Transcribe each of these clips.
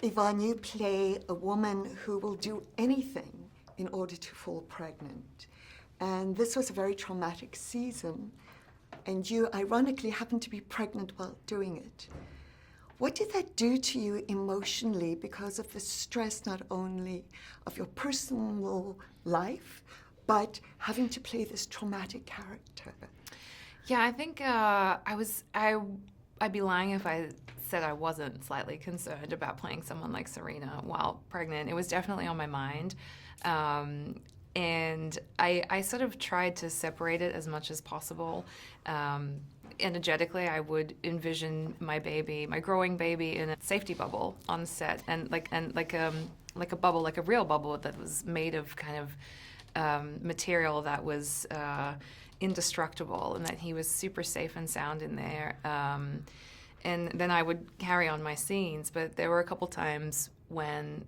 Yvonne, you play a woman who will do anything in order to fall pregnant. And this was a very traumatic season, and you ironically happened to be pregnant while doing it. What did that do to you emotionally because of the stress not only of your personal life, but having to play this traumatic character? Yeah, I think I'd be lying if I said I wasn't slightly concerned about playing someone like Serena while pregnant. It was definitely on my mind. And I sort of tried to separate it as much as possible. Energetically, I would envision my baby, my growing baby, in a safety bubble on set, and like a bubble, like a real bubble that was made of kind of material that was indestructible, and that he was super safe and sound in there. And then I would carry on my scenes, but there were a couple times when,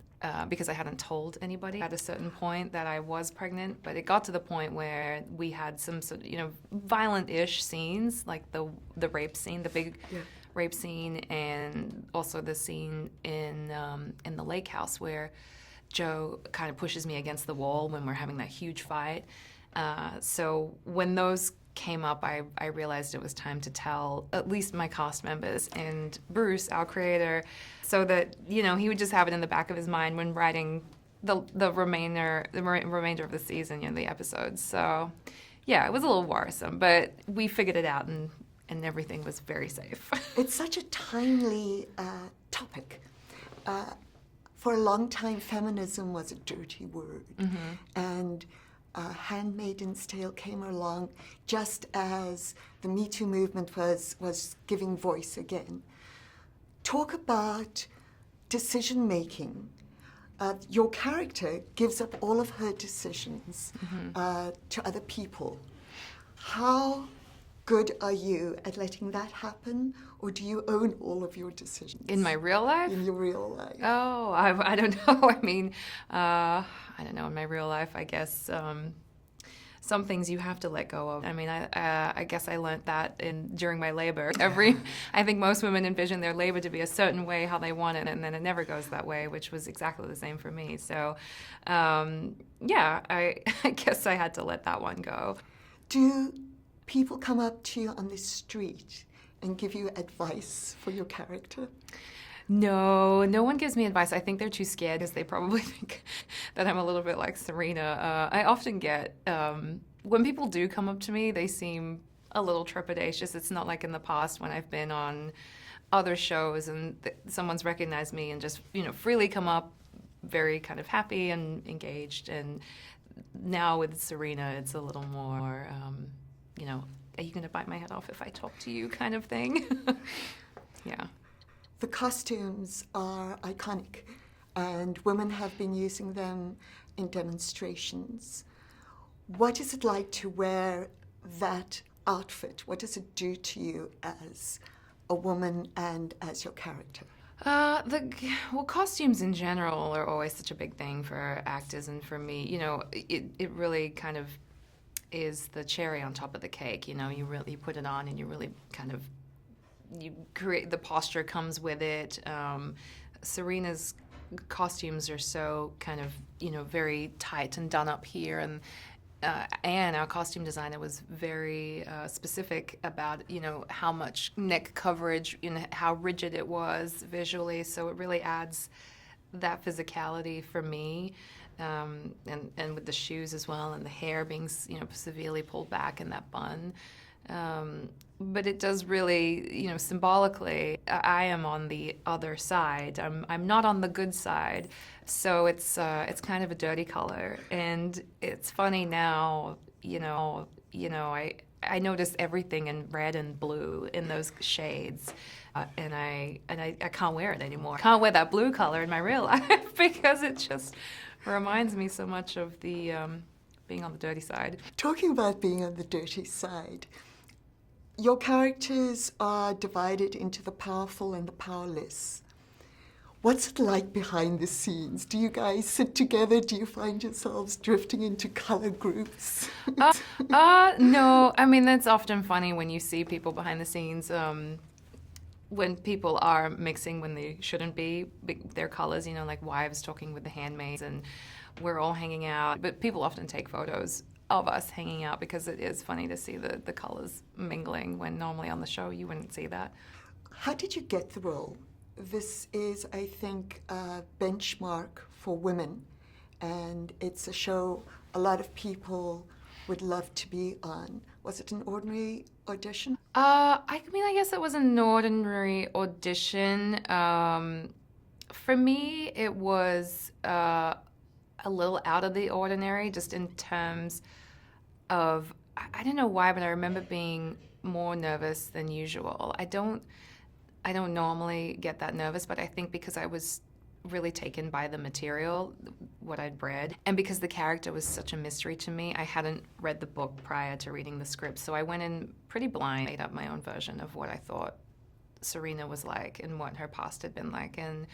because I hadn't told anybody at a certain point that I was pregnant, but it got to the point where we had some sort of, violent-ish scenes, like the rape scene, the big rape scene, and also the scene in the lake house where Joe kind of pushes me against the wall when we're having that huge fight. So when those came up, I realized it was time to tell at least my cast members and Bruce, our creator, so that he would just have it in the back of his mind when writing the remainder of the season, the episodes. So yeah, it was a little worrisome, but we figured it out, and everything was very safe. It's such a timely topic. For a long time, feminism was a dirty word, and Handmaid's Tale came along just as the Me Too movement was giving voice again. Talk about decision-making. Your character gives up all of her decisions to other people. How good are you at letting that happen, or do you own all of your decisions? In my real life? In your real life. Oh, I don't know. I mean, I don't know. In my real life, I guess some things you have to let go of. I mean, I guess I learned that during my labor. I think most women envision their labor to be a certain way, how they want it, and then it never goes that way, which was exactly the same for me. So, yeah, I guess I had to let that one go. Do people come up to you on the street and give you advice for your character? No one gives me advice. I think they're too scared because they probably think that I'm a little bit like Serena. I often get, when people do come up to me, they seem a little trepidatious. It's not like in the past when I've been on other shows and someone's recognized me and just, freely come up, very kind of happy and engaged. And now with Serena, it's a little more, are you going to bite my head off if I talk to you kind of thing? Yeah. The costumes are iconic, and women have been using them in demonstrations. What is it like to wear that outfit? What does it do to you as a woman and as your character? Costumes in general are always such a big thing for actors, and for me, it really kind of is the cherry on top of the cake. You really put it on, and you really kind of you create the posture comes with it. Serena's costumes are so kind of very tight and done up here, and Anne, our costume designer, was very specific about how much neck coverage, how rigid it was visually. So it really adds that physicality for me, and with the shoes as well, and the hair being severely pulled back in that bun. But it does really, symbolically, I am on the other side. I'm not on the good side, so it's kind of a dirty color. And it's funny now, I notice everything in red and blue in those shades, and I can't wear it anymore. I can't wear that blue color in my real life because it just reminds me so much of the being on the dirty side. Talking about being on the dirty side, your characters are divided into the powerful and the powerless. What's it like behind the scenes? Do you guys sit together? Do you find yourselves drifting into color groups? No. I mean, that's often funny when you see people behind the scenes. when people are mixing when they shouldn't be, their colors, you know, like wives talking with the handmaids, and we're all hanging out. But people often take photos of us hanging out because it is funny to see the colors mingling when normally on the show you wouldn't see that. How did you get the role? This is, I think, a benchmark for women, and it's a show a lot of people would love to be on. Was it an ordinary audition? I mean, I guess it was an ordinary audition. For me, it was a little out of the ordinary, just in terms of, I don't know why, but I remember being more nervous than usual. I don't normally get that nervous, but I think because I was really taken by the material, what I'd read, and because the character was such a mystery to me, I hadn't read the book prior to reading the script, so I went in pretty blind, made up my own version of what I thought Serena was like and what her past had been like, and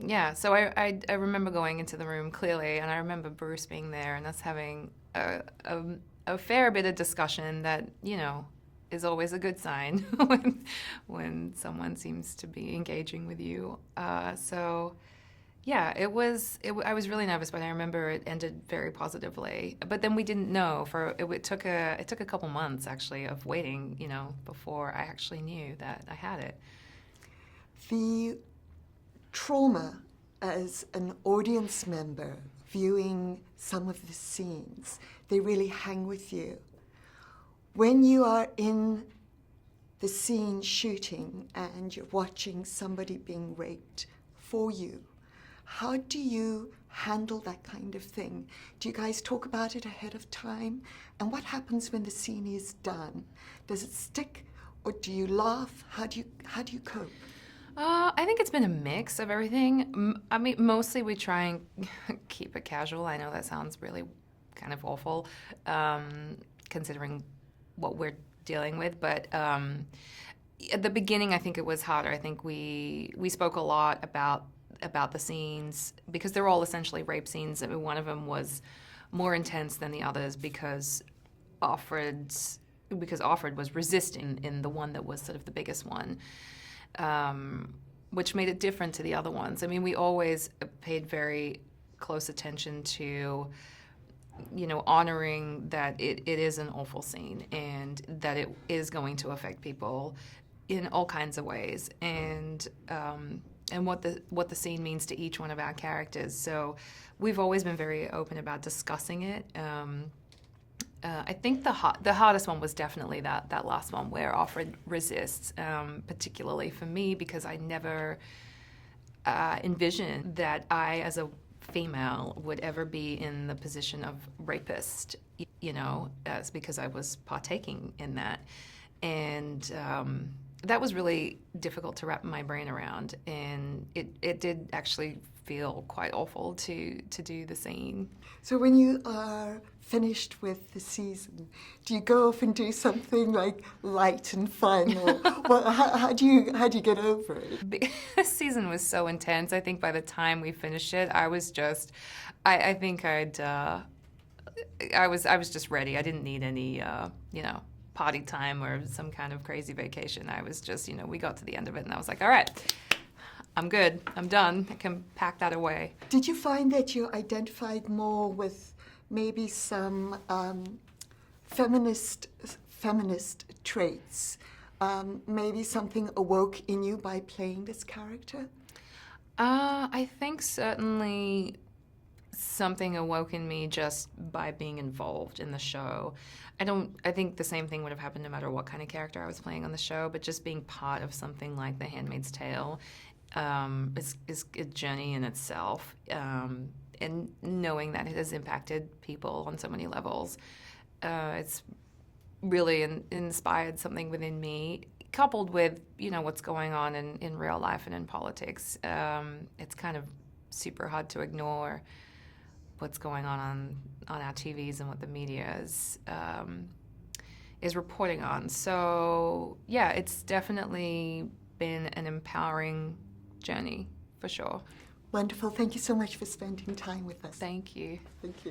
yeah, so I remember going into the room clearly, and I remember Bruce being there and us having a fair bit of discussion that, you know, is always a good sign when someone seems to be engaging with you. So, yeah, I was really nervous, but I remember it ended very positively. But then we didn't know it took a couple months actually of waiting, you know, before I actually knew that I had it. The trauma as an audience member viewing some of the scenes, they really hang with you. When you are in the scene shooting and you're watching somebody being raped for you, how do you handle that kind of thing? Do you guys talk about it ahead of time? And what happens when the scene is done? Does it stick, or do you laugh? How do you cope? I think it's been a mix of everything. I mean, mostly we try and keep it casual. I know that sounds really kind of awful, considering what we're dealing with, but at the beginning I think it was harder. I think we spoke a lot about the scenes because they're all essentially rape scenes. I mean, one of them was more intense than the others because Offred was resisting in the one that was sort of the biggest one, which made it different to the other ones. I mean, we always paid very close attention to, you know, honoring that it is an awful scene and that it is going to affect people in all kinds of ways, and what the scene means to each one of our characters. So we've always been very open about discussing it. I think the hardest one was definitely that last one where Offred resists, particularly for me because I never envisioned that I, as a female, would ever be in the position of rapist, you know, as because I was partaking in that. And that was really difficult to wrap my brain around, and it did actually feel quite awful to do the scene. So when you are finished with the season, do you go off and do something like light and fun, or well, how do you get over it? This season was so intense. I think by the time we finished it, I was just, I think I was just ready. I didn't need any, you know, party time or some kind of crazy vacation. I was just, you know, we got to the end of it and I was like, all right, I'm good. I'm done. I can pack that away. Did you find that you identified more with maybe some feminist traits? Maybe something awoke in you by playing this character? I think certainly something awoke in me just by being involved in the show. I think the same thing would have happened no matter what kind of character I was playing on the show, but just being part of something like The Handmaid's Tale is a journey in itself, and knowing that it has impacted people on so many levels. It's really inspired something within me, coupled with, you know, what's going on in real life and in politics. It's kind of super hard to ignore what's going on our TVs and what the media is reporting on. So yeah, it's definitely been an empowering journey for sure. Wonderful. Thank you so much for spending time with us. Thank you. Thank you.